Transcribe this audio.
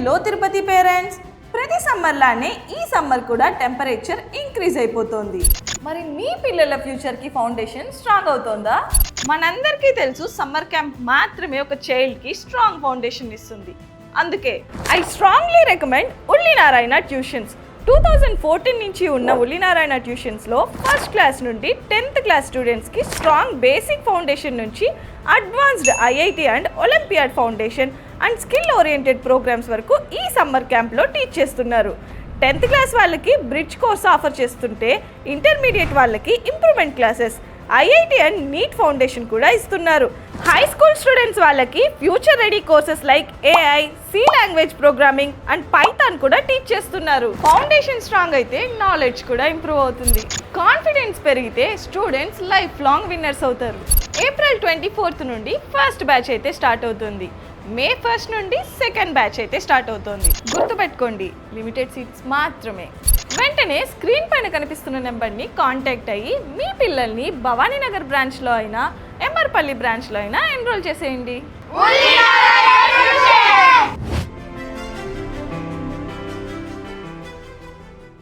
Hello Tirupati parents, ప్రతి summer లానే ఈ సమ్మర్ కూడా టెంపరేచర్ ఇంక్రీజ్ అయిపోతుంది. మరి మీ పిల్లల ఫ్యూచర్కి ఫౌండేషన్ స్ట్రాంగ్ అవుతోందా? మనందరికీ తెలుసు సమ్మర్ క్యాంప్ మాత్రమే ఒక చైల్డ్కి స్ట్రాంగ్ ఫౌండేషన్ ఇస్తుంది. అందుకే ఐ స్ట్రాంగ్లీ రికమెండ్ ఉల్లినారాయణ ట్యూషన్స్. 2014 నుంచి ఉన్న ఉల్లినారాయణ ట్యూషన్స్లో ఫస్ట్ క్లాస్ నుండి 10th క్లాస్ స్టూడెంట్స్కి స్ట్రాంగ్ బేసిక్ ఫౌండేషన్ నుంచి advanced IIT and olympiad foundation and skill oriented programs వరకు ఈ సమ్మర్ క్యాంప్లో టీచ్ చేస్తున్నారు. 10th క్లాస్ వాళ్ళకి బ్రిడ్జ్ కోర్స్ ఆఫర్ చేస్తుంటే ఇంటర్మీడియట్ వాళ్ళకి improvement classes, IIT and NEET foundation కూడా ఇస్తున్నారు. హై స్కూల్ స్టూడెంట్స్ వాళ్ళకి future ready courses like AI, C language programming and Python కూడా టీచ్ చేస్తున్నారు. ఫౌండేషన్ స్ట్రాంగ్ అయితే నాలెడ్జ్ కూడా ఇంప్రూవ్ అవుతుంది. కాన్ఫిడెన్స్ పెరిగితే స్టూడెంట్స్ లైఫ్ లాంగ్ విన్నర్స్ అవుతారు. ఏప్రిల్ 24th నుండి ఫస్ట్ బ్యాచ్ అయితే స్టార్ట్ అవుతుంది. మే 1st నుండి సెకండ్ బ్యాచ్ అయితే స్టార్ట్ అవుతుంది. గుర్తుపెట్టుకోండి, లిమిటెడ్ సీట్స్ మాత్రమే. వెంటనే స్క్రీన్ పైన కనిపిస్తున్న నెంబర్ని కాంటాక్ట్ అయ్యి మీ పిల్లల్ని భవానీనగర్ బ్రాంచ్లో అయినా, ఎమ్మర్పల్లి బ్రాంచ్లో అయినా ఎన్రోల్ చేసేయండి.